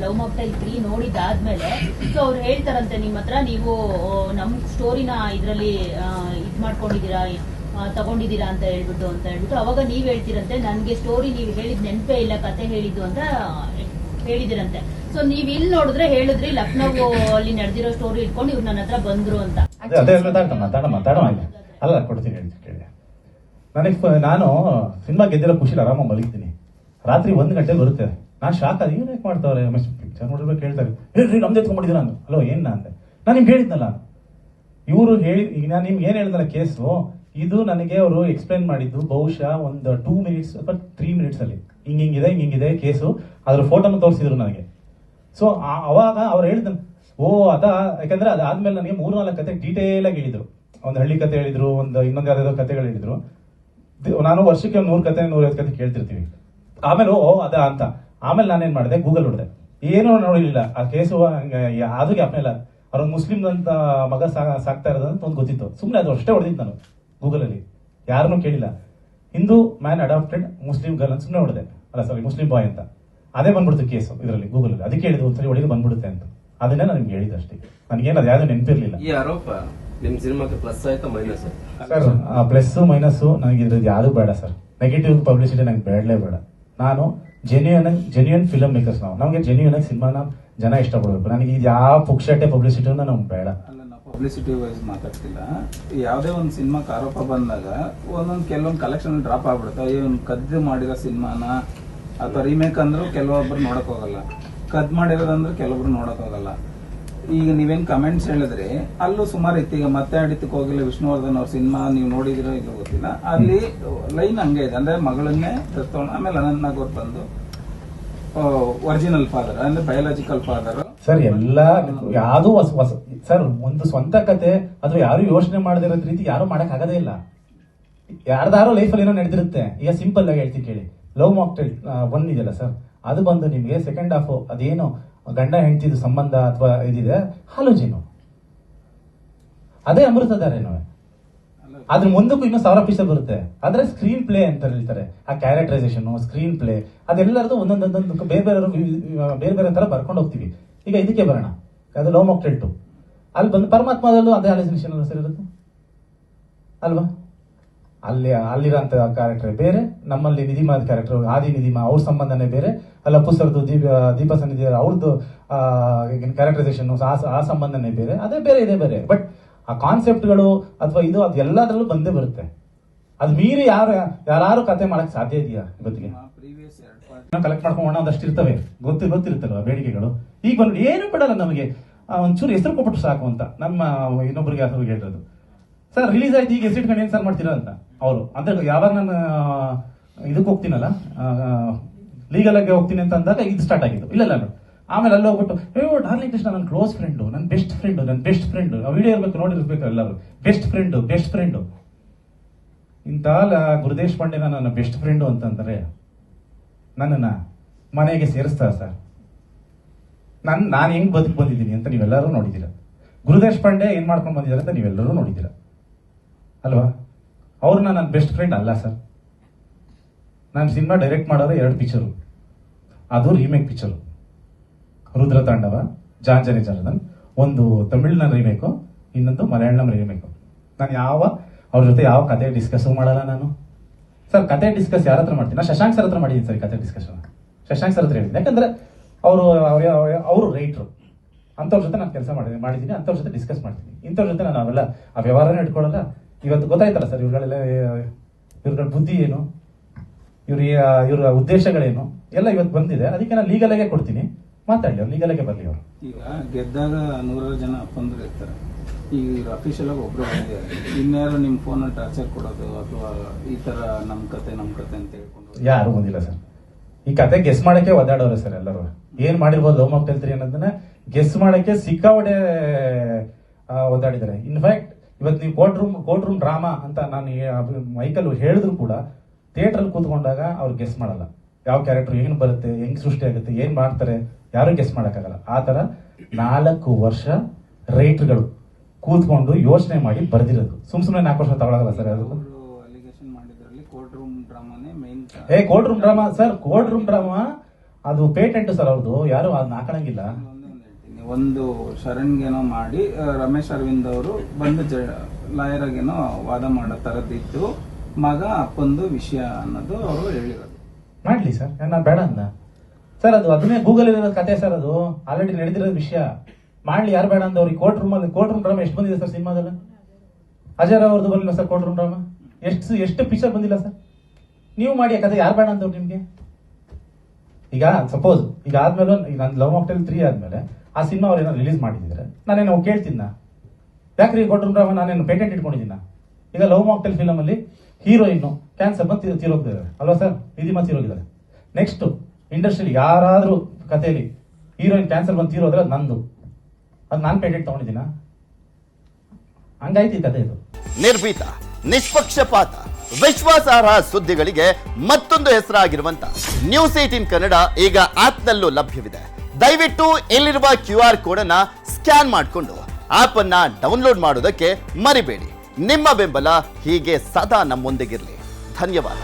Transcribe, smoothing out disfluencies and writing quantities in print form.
Love mocktail 3 ನೋಡಿದಾದ್ಮೇಲೆ so ಅವ್ರು ಹೇಳ್ತಾರಂತೆ ನಿಮ್ಮ ಹತ್ರ ನೀವು ನಮ್ ಸ್ಟೋರಿನ ಇದ್ರಲ್ಲಿ ಇದ್ ಮಾಡ್ಕೊಂಡಿದೀರಾ ತಗೊಂಡಿದ್ದೀರಾ ಅಂತ ಹೇಳ್ಬಿಟ್ಟು ಅವಾಗ ನೀವ್ ಹೇಳ್ತಿರಂತೆ ನನ್ಗೆ ಸ್ಟೋರಿ ನೀವು ಹೇಳಿದ್ ನೆನಪೇ ಇಲ್ಲ ಕತೆ ಹೇಳಿದ್ದು ಅಂತ ಹೇಳಿದಿರಂತೆ. ಸೊ ನೀವ್ ಇಲ್ಲಿ ನೋಡಿದ್ರೆ ಹೇಳಿದ್ರಿ ಲಕ್ನೋ ಅಲ್ಲಿ ನಡೆದಿರೋ ಸ್ಟೋರಿ ಇಟ್ಕೊಂಡು ಇವ್ರು ನನ್ನ ಹತ್ರ ಬಂದ್ರು ಅಂತ. ಅಲ್ಲ ಕೊಡ್ತೀನಿ ಕೇಳಿ. ನಾನು ಸಿನಿಮಾ ಗೆದ್ದಿರೋ ಖುಷಿ ಆರಾಮಾಗಿ ಮಲಗ್ತೀನಿ. ರಾತ್ರಿ 1 ಗಂಟೆ ಬರುತ್ತೆ. ನಾನು ಶಾಕ್ ಆಗಿ ಏನ್ ಯಾಕೆ ಮಾಡ್ತಾವ್ರೆ ಪಿಕ್ಚರ್ ನೋಡಿರ್ಬೇಕು ಹೇಳ್ತಾರೆ ಹೇಳ್ರಿ ನಮ್ದು ಎತ್ಕೊಂಡ್ಬಿಟ್ಟಿದ್ದೀರ ನಾನು ಅಲ್ಲೋ ಏನ್ ಅಂತ ನಾನು ನಿಮ್ಗೆ ಹೇಳಿದ್ನಲ್ಲ. ಇವರು ಹೇಳಿ ಈಗ ನಾನು ನಿಮ್ಗೆ ಏನ್ ಹೇಳಿದ್ನಲ್ಲ ಕೇಸು ಇದು ನನಗೆ ಅವರು ಎಕ್ಸ್ಪ್ಲೈನ್ ಮಾಡಿದ್ದು ಬಹುಶಃ ಒಂದು 2 ಮಿನಿಟ್ಸ್ ಅಥವಾ 3 ಮಿನಿಟ್ಸ್ ಅಲ್ಲಿ ಹಿಂಗಿದೆ ಕೇಸು ಅದ್ರ ಫೋಟೋನು ತೋರಿಸಿದ್ರು ನನಗೆ. ಸೊ ಅವಾಗ ಅವ್ರು ಹೇಳಿದ್ರು ಯಾಕಂದ್ರೆ ಅದಾದ್ಮೇಲೆ ನನಗೆ 3-4 ಕತೆ ಡೀಟೇಲ್ ಆಗಿ ಹೇಳಿದ್ರು. ಒಂದು ಹಳ್ಳಿ ಕತೆ ಹೇಳಿದ್ರು, ಇನ್ನೊಂದು ಯಾವ್ದಾದ್ರು ಕತೆಗಳು ಹೇಳಿದ್ರು. ನಾನು ವರ್ಷಕ್ಕೆ 100 ಕತೆ 150 ಕತೆ ಕೇಳ್ತಿರ್ತೀವಿ. ಆಮೇಲೆ ಅಂತ ಆಮೇಲೆ ನಾನೇನ್ ಮಾಡಿದೆ ಗೂಗಲ್ ಹೊಡೆದೆ, ಏನೂ ನೋಡಿರ್ಲಿಲ್ಲ ಆ ಕೇಸು. ಅದು ಜ್ಞಾಪನ ಇಲ್ಲ ಅವ್ರೊಂದು ಮುಸ್ಲಿಂ ಅಂತ ಮಗ ಸಾಕ್ತಾ ಇರೋದಂತ ಒಂದು ಗೊತ್ತಿತ್ತು. ಸುಮ್ಮನೆ ಅದು ಅಷ್ಟೇ ಹೊಡೆದಿದ್ದು ನಾನು ಗೂಗಲ್ ಅಲ್ಲಿ, ಯಾರನ್ನೂ ಕೇಳಿಲ್ಲ. Hindu man adopted Muslim girl ಅಂತ ಸುಮ್ಮನೆ ಹೊಡೆದೆ, ಮುಸ್ಲಿಂ ಬಾಯ್ ಅಂತ. ಅದೇ ಬಂದ್ಬಿಡ್ತು ಕೇಸು ಇದರಲ್ಲಿ ಗೂಗಲ್ ಅಲ್ಲಿ. ಅದಕ್ಕೆ ಹೇಳಿದ್ರು ಒಂದ್ಸರಿ ಹೊಡೆದು ಬಂದ್ಬಿಡುತ್ತೆ ಅಂತ. ಅದನ್ನೇ ನಾನು ನಿಮ್ಗೆ ಹೇಳಿದ್ದು ಅಷ್ಟೇ. ನನಗೇನು ಅದು ಯಾವ್ದು ನೆನಪಿರ್ಲಿಲ್ಲ. ಈ ಆರೋಪ ನಿಮ್ ಸಿನಿಮಾಕ್ಕೆ ಪ್ಲಸ್ ಆಯ್ತಾ ಮೈನಸ್? ಸರ್ ಪ್ಲಸ್ ಮೈನಸ್ ನನಗೆ ಇದ್ರದ್ದು ಯಾವುದು ಬೇಡ ಸರ್. ನೆಗೆಟಿವ್ ಪಬ್ಲಿಸಿಟಿ ನಂಗೆ ಬೇಡಲೇ ಬೇಡ. ನಾನು ಜೆನ್ಯೂನ್ ಫಿಲಮ್ ಮೇಕರ್ಸ್ ನಮಗೆ ಜೆನ್ಯೂನ್ ಆಗಿ ಸಿನಿಮಾನ ಜನ ಇಷ್ಟಪಡಬೇಕು. ನನಗೆ ಇದು ಯಾವ ಪುಕ್ಷಟೆ ಪಬ್ಲಿಸಿಟಿ ನಮ್ಗೆ ಬೇಡ. ಪಬ್ಲಿಸಿಟಿ ವೈಸ್ ಮಾತಾಡ್ತಿಲ್ಲ. ಯಾವುದೇ ಒಂದು ಸಿನಿಮಾಕ್ಕೆ ಆರೋಪ ಬಂದಾಗ ಕೆಲವೊಂದು ಕಲೆಕ್ಷನ್ ಡ್ರಾಪ್ ಆಗ್ಬಿಡುತ್ತೆ. ಒಂದು ಕದ್ದು ಮಾಡಿರೋ ಸಿನಿಮಾನ ಅಥವಾ ರೀಮೇಕ್ ಅಂದ್ರೂ ಕೆಲವೊಬ್ರು ನೋಡಕ್ ಹೋಗಲ್ಲ, ಕದ್ ಮಾಡಿರೋದಂದ್ರೆ ಕೆಲವೊಬ್ರು ನೋಡಕ್ ಹೋಗಲ್ಲ. ಈಗ ನೀವೇನ್ ಕಮೆಂಟ್ಸ್ ಹೇಳಿದ್ರೆ ಅಲ್ಲೂ ಸುಮಾರು ಇತ್ತು. ಈಗ ಮತ್ತೆ ಅಡಿತಕ್ಕೆ ಹೋಗಿಲ್ಲ ವಿಷ್ಣುವರ್ಧನ್ ಅವ್ರ ಸಿನಿಮಾ ನೀವು ನೋಡಿದಿರೋ ಇಲ್ಲ ಗೊತ್ತಿಲ್ಲ, ಅಲ್ಲಿ ಲೈನ್ ಹಂಗೆ ಇದೆ. ಅಂದ್ರೆ ಮಗಳನ್ನೇ ತತ್ವ ಆಮೇಲೆ ಅನಂತನಾಗ್ ಅವ್ರು ಬಂದು ಒರಿಜಿನಲ್ ಫಾದರ್ ಅಂದ್ರೆ ಬಯೋಲಾಜಿಕಲ್ ಫಾದರ್. ಸರ್ ಎಲ್ಲ ಯಾವ್ದು ಸರ್ ಒಂದು ಸ್ವಂತ ಕತೆ ಅಥವಾ ಯಾರು ಯೋಚನೆ ಮಾಡದಿರೋ ರೀತಿ ಯಾರು ಮಾಡಕ್ ಆಗದೇ ಇಲ್ಲ. ಯಾರ್ದಾರು ಲೈಫಲ್ಲಿ ಏನೋ ನಡೆದಿರುತ್ತೆ. ಈಗ ಸಿಂಪಲ್ ಆಗಿ ಹೇಳ್ತೀನಿ ಕೇಳಿ, ಲವ್ ಮಾಕ್ಟೈಲ್ 1 ಇದೆಯಲ್ಲ ಸರ್, ಅದು ಬಂದು ನಿಮಗೆ ಸೆಕೆಂಡ್ ಹಾಫ್ ಅದೇನು ಗಂಡ ಹೆಂಡತಿದು ಸಂಬಂಧ ಅಥವಾ ಇದಿದೆ ಹಾಲೋಜಿನು, ಅದೇ ಅಮೃತಧಾರೇನೋ. ಅದ್ರ ಮುಂದಕ್ಕೂ ಇನ್ನೂ 1000 ಪೀಸ್ ಬರುತ್ತೆ. ಆದ್ರೆ ಸ್ಕ್ರೀನ್ ಪ್ಲೇ ಅಂತ ಹೇಳ್ತಾರೆ, ಆ ಕ್ಯಾರೆಕ್ಟರೈಸೇಷನ್ ಸ್ಕ್ರೀನ್ ಪ್ಲೇ ಅದೆಲ್ಲರದು ಒಂದೊಂದೊಂದು ಬೇರೆ ಬೇರೆ ತರ ಬರ್ಕೊಂಡು ಹೋಗ್ತೀವಿ. ಈಗ ಇದಕ್ಕೆ ಬರೋಣ, ಅದು ಲವ್ ಮಾಕ್ಟೈಲ್ 2 ಅಲ್ಲಿ ಬಂದು ಪರಮಾತ್ಮದಲ್ಲೂ ಅದೇ ಹಾಲೋಜಿನೇಷನ್ ಸರ್ ಇರುತ್ತೆ ಅಲ್ವಾ. ಅಲ್ಲಿರೋಂಥ ಕ್ಯಾರೆಕ್ಟರ್ ಬೇರೆ, ನಮ್ಮಲ್ಲಿ ನಿಧಿಮಾ ಕ್ಯಾರೆಕ್ಟರ್ ಆದಿ ನಿಧಿಮಾ ಅವ್ರ ಸಂಬಂಧನೇ ಬೇರೆ, ಅಲ್ಲಿ ಅಪ್ಪು ಸರ್ದು ದೀಪ ಸನ್ನಿಧಿ ಅವ್ರದ್ದು ಕ್ಯಾರೆಕ್ಟರೈಸೇಷನ್ ಆ ಸಂಬಂಧನೇ ಬೇರೆ, ಅದೇ ಬೇರೆ ಇದೇ ಬೇರೆ. ಬಟ್ ಆ ಕಾನ್ಸೆಪ್ಟ್ಗಳು ಅಥವಾ ಇದು ಅದು ಎಲ್ಲದರಲ್ಲೂ ಬಂದೇ ಬರುತ್ತೆ. ಅದು ಮೀರಿ ಯಾರು ಕತೆ ಮಾಡಕ್ ಸಾಧ್ಯ ಇದೆಯಾ ಇವತ್ತಿಗೆ? ಕಲೆಕ್ಟ್ ಮಾಡ್ಕೊಂಡು ಒಂದಷ್ಟು ಇರ್ತವೆ, ಗೊತ್ತಿರುತ್ತಲ್ವ ಬೇಡಿಕೆಗಳು. ಈಗ ಬಂದು ಏನು ಬಿಡಲ್ಲ ನಮಗೆ, ಒಂಚೂರು ಹೆಸರು ಕೊಟ್ಬಿಟ್ಟು ಸಾಕು ಅಂತ ನಮ್ಮ ಇನ್ನೊಬ್ರಿಗೆ ಹೇಳಿರೋದು. ಸರ್ ರಿಲೀಸ್ ಆಯ್ತು, ಈಗ ಹೆಸರಿಟ್ಕೊಂಡು ಏನ್ ಸರ್ ಮಾಡ್ತೀರಾ ಅಂತ ಅವರು. ಅಂದ್ರೆ ಯಾವಾಗ ನಾನು ಇದಕ್ಕೆ ಹೋಗ್ತೀನಲ್ಲ ಲೀಗಲ್ ಆಗಿ ಹೋಗ್ತೀನಿ ಅಂತ ಅಂದಾಗ ಇದು ಸ್ಟಾರ್ಟ್ ಆಗಿದ್ದು. ಇಲ್ಲ ಆಮೇಲೆ ಅಲ್ಲಿ ಹೋಗ್ಬಿಟ್ಟು ಡಾರ್ಲಿಂಗ್ ಕೃಷ್ಣ ನನ್ನ ಕ್ಲೋಸ್ ಫ್ರೆಂಡು, ನನ್ನ ಬೆಸ್ಟ್ ಫ್ರೆಂಡ್ ವಿಡಿಯೋ ಇರ್ಬೇಕು ನೋಡಿರ್ಬೇಕು ಎಲ್ಲರೂ. ಬೆಸ್ಟ್ ಫ್ರೆಂಡು ಇಂಥ ಗುರುದೇಶ್ ಪಾಂಡೆನ ನನ್ನ ಬೆಸ್ಟ್ ಫ್ರೆಂಡು ಅಂತಂದ್ರೆ ನನ್ನನ್ನ ಮನೆಗೆ ಸೇರಿಸ್ತಾರ ಸರ್? ನಾನು ಹೆಂಗ್ ಬದುಕು ಬಂದಿದ್ದೀನಿ ಅಂತ ನೀವೆಲ್ಲರೂ ನೋಡಿದ್ದೀರ. ಗುರುದೇಶ್ ಪಾಂಡೆ ಏನ್ ಮಾಡ್ಕೊಂಡು ಬಂದಿದ್ದಾರೆ ಅಂತ ನೀವೆಲ್ಲರೂ ನೋಡಿದ್ದೀರ ಅಲ್ವಾ. ಅವ್ರನ್ನ ನನ್ನ ಬೆಸ್ಟ್ ಫ್ರೆಂಡ್ ಅಲ್ಲ ಸರ್. ನಾನು ಸಿನಿಮಾ ಡೈರೆಕ್ಟ್ ಮಾಡೋರು 2 ಪಿಕ್ಚರು, ಅದು ರೀಮೇಕ್ ಪಿಕ್ಚರು, ರುದ್ರ ತಾಂಡವ, ಜಾಂಜನೆ ಜನಾರ್ದನ್. ಒಂದು ತಮಿಳ್ನ ರೀಮೇಕು, ಇನ್ನೊಂದು ಮಲಯಾಳಂ ರೀಮೇಕು. ನಾನು ಅವ್ರ ಜೊತೆ ಯಾವ ಕತೆ ಡಿಸ್ಕಸ್ ಮಾಡಲ್ಲ ನಾನು ಸರ್. ಕತೆ ಡಿಸ್ಕಸ್ ಯಾರ ಹತ್ರ ಮಾಡ್ತೀನಿ? ನಾನು ಶಶಾಂಕ್ ಸರ್ ಹತ್ರ ಮಾಡಿದ್ದೀನಿ ಸರ್ ಕತೆ ಡಿಸ್ಕಷನ್. ಶಶಾಂಕ್ ಸರ್ ಹತ್ರ ಹೇಳಿದ್ದೀನಿ, ಯಾಕಂದ್ರೆ ಅವರು ರೈಟ್ರು. ಅಂಥವ್ರ ಜೊತೆ ನಾನು ಕೆಲಸ ಮಾಡಿದ್ದೀನಿ, ಅಂಥವ್ರ ಜೊತೆ ಡಿಸ್ಕಸ್ ಮಾಡ್ತೀನಿ. ಇಂಥವ್ರ ಜೊತೆ ನಾನು ಅವೆಲ್ಲ ಆ ವ್ಯವಹಾರನೇ ಇಟ್ಕೊಳ್ಳಲ್ಲ. ಇವತ್ತು ಗೊತ್ತಾಯ್ತಲ್ಲ ಸರ್ ಇವ್ರಗಳ ಬುದ್ಧಿ ಏನು, ಇವ್ರ ಉದ್ದೇಶಗಳೇನು ಎಲ್ಲ ಇವತ್ತು ಬಂದಿದೆ. ಅದಕ್ಕೆ ನಾನು ಲೀಗಲಾಗೆ ಕೊಡ್ತೀನಿ, ಮಾತಾಡಲಿ ಅವ್ರು, ಲೀಗಲಾಗೆ ಬರಲಿ ಅವರು. ಈಗ ಗೆದ್ದಾಗ 100 ಜನ ಅಪ್ಪಂದ್ರು ಇರ್ತಾರೆ. ಈಗ ಅಫಿಷಿಯಲ್ ಆಗಿ ಒಬ್ರು ಬಂದಿದ್ದಾರೆ, ಇನ್ಯಾರು ನಿಮ್ ಫೋನ್ ಟಾರ್ಚರ್ ಕೊಡೋದು ಅಥವಾ ಈ ತರ ನಮ್ ಕತೆ ಅಂತ ಹೇಳ್ಕೊಂಡು ಯಾರು ಬಂದಿಲ್ಲ ಸರ್. ಈ ಕತೆ ಗೆಸ್ ಮಾಡಕ್ಕೆ ಒದ್ದಾಡೋರೆ ಸರ್ ಎಲ್ಲರೂ. ಏನ್ ಮಾಡಿರ್ಬೋದು ಲವ್ ಮಾಕ್ಟೈಲ್ 3 ಅನ್ನೋದನ್ನ ಗೆಸ್ ಮಾಡಕ್ಕೆ ಸಿಕ್ಕಾಪಟ್ಟೆ ಒದ್ದಾಡಿದ್ದಾರೆ. ಇನ್ಫ್ಯಾಕ್ಟ್ ಇವತ್ತು ನೀವು ಕೋರ್ಟ್ ರೂಮ್ ಡ್ರಾಮಾ ಅಂತ ನಾನು ಮೈಕಲ್ ಹೇಳಿದ್ರು ಕೂಡ ಥಿಯೇಟರ್ ಕೂತ್ಕೊಂಡಾಗ ಅವ್ರು ಗೆಸ್ ಮಾಡಲ್ಲ. ಯಾವ ಕ್ಯಾರೆಕ್ಟರ್ ಏನು ಬರುತ್ತೆ, ಹೆಂಗ್ ಸೃಷ್ಟಿ ಆಗುತ್ತೆ, ಏನ್ ಮಾಡ್ತಾರೆ, ಯಾರು ಗೆಸ್ ಮಾಡಕ್ಕಾಗಲ್ಲ. ಆ ತರ 4 ವರ್ಷ ರೈಟರ್ಗಳು ಕೂತ್ಕೊಂಡು ಯೋಚನೆ ಮಾಡಿ ಬರ್ದಿರೋದು. ಸುಮ್ನೆ 4 ವರ್ಷ ತಗೊಳಗಲ್ಲ ಸರ್ ಅದು. ಅಲಿಗೇಷನ್ ಮಾಡಿದ್ರಲ್ಲಿ ಕೋರ್ಟ್ ರೂಮ್ ಡ್ರಾಮಾನೇ main. Court room drama sir, court room drama ಅದು ಪೇಟೆಂಟ್ ಸರ್ ಅವ್ರದ್ದು, ಯಾರು ಅದನ್ನ ಹಾಕಣಂಗಿಲ್ಲ. ಹೇಳ್ತೀನಿ, ಒಂದು ಶರಣ್ಗೇನೋ ಮಾಡಿ ರಮೇಶ್ ಅರವಿಂದ್ ಅವರು ಬಂದು ಲಾಯರ್ ಆಗೇನೋ ವಾದ ಮಾಡೋ ತರದಿತ್ತು, ಮಗ ಅಪ್ಪಂದು ವಿಷಯ ಅನ್ನೋದು ಅವರು ಹೇಳಿರೋದು. ಮಾಡ್ಲಿ ಸರ್, ನಾನು ಬೇಡ ಅಂದ ಸರ್. ಅದನ್ನೇ ಗೂಗಲ್ ಇರೋ ಕತೆ ಸರ್, ಅದು ಆಲ್ರೆಡಿ ನಡೆದಿರೋ ವಿಷಯ. ಮಾಡ್ಲಿ, ಯಾರು ಬೇಡ ಅಂದ. ಅವ್ರಿಗೆ ಕೋರ್ಟ್ ರೂಮ್ ಡ್ರಾಮಾ ಎಷ್ಟು ಬಂದಿದೆ ಸರ್ ಸಿನಿಮಾದಲ್ಲಿ? ಅಜಯ್ ಅವ್ರದ್ದು ಬರಲಿಲ್ಲ ಸರ್ ಕೋರ್ಟ್ ರೂಮ್ ಡ್ರಾಮಾ? ಎಷ್ಟು ಪಿಕ್ಚರ್ ಬಂದಿಲ್ಲ ಸರ್? ನೀವು ಮಾಡಿ ಕತೆ, ಯಾರು ಬೇಡ ಅಂದವ್ರು ನಿಮ್ಗೆ? ಈಗ ಸಪೋಸ್ ಈಗ ಆದ್ಮೇಲೆ ಈಗ ನಾನು ಲವ್ ಮಾಕ್ಟೇಲ್ 3 ಆದ್ಮೇಲೆ ಆ ಸಿನಿಮಾ ಅವ್ರು ಏನಾದ್ರು ರಿಲೀಸ್ ಮಾಡಿದ್ರೆ ನಾನೇನು ಕೇಳ್ತೀನ? ಯಾಕ್ರಿ ಕೋರ್ಟ್ ರೂಮ್ ಡ್ರಾಮಾ ನಾನೇನು ಪೇಟೆಂಟ್ ಇಟ್ಕೊಂಡಿದ್ದೀನ? ಈಗ ಲವ್ ಮಾಕ್ಟೇಲ್ ಫಿಲಮ್ ಅಲ್ಲಿ ಹೀರೋಯಿನ್ ಕ್ಯಾನ್ಸರ್ ಬಂದು ತೀರೋಗಿದ್ದಾರೆ ಅಲ್ವಾ ಸರ್? ನಿಧಿಮಾ ತೀರೋಗಿದ್ದಾರೆ. ನೆಕ್ಸ್ಟ್ ಇಂಡಸ್ಟ್ರಿಯಲ್ಲಿ ಯಾರಾದ್ರೂ ಕಥೆಯಲ್ಲಿ ಹೀರೋಯಿನ್ ಕ್ಯಾನ್ಸರ್ ಬಂದು ತೀರೋದ್ರೆ ಅದು ನಂದು, ಅದು ನಾನು ಪೇಟೆಂಟ್ ತಗೊಂಡಿದ್ದೀನ? ಹಂಗಾಯ್ತು ಈ ಕಥೆ. ಇದು ನಿರ್ಭೀತ, ನಿಷ್ಪಕ್ಷಪಾತ, ವಿಶ್ವಾಸಾರ್ಹ ಸುದ್ದಿಗಳಿಗೆ ಮತ್ತೊಂದು ಹೆಸರಾಗಿರುವಂತ ನ್ಯೂಸ್ 18 ಕನ್ನಡ ಈಗ ಆಪ್ನಲ್ಲೂ ಲಭ್ಯವಿದೆ. ದಯವಿಟ್ಟು ಇಲ್ಲಿರುವ QR ಕೋಡ್ ಅನ್ನ ಸ್ಕ್ಯಾನ್ ಮಾಡಿಕೊಂಡು ಆಪ್ ಅನ್ನ ಡೌನ್ಲೋಡ್ ಮಾಡೋದಕ್ಕೆ ಮರಿಬೇಡಿ. ನಿಮ್ಮ ಬೆಂಬಲ ಹೀಗೆ ಸದಾ ನಮ್ಮೊಂದಿಗಿರಲಿ. ಧನ್ಯವಾದ.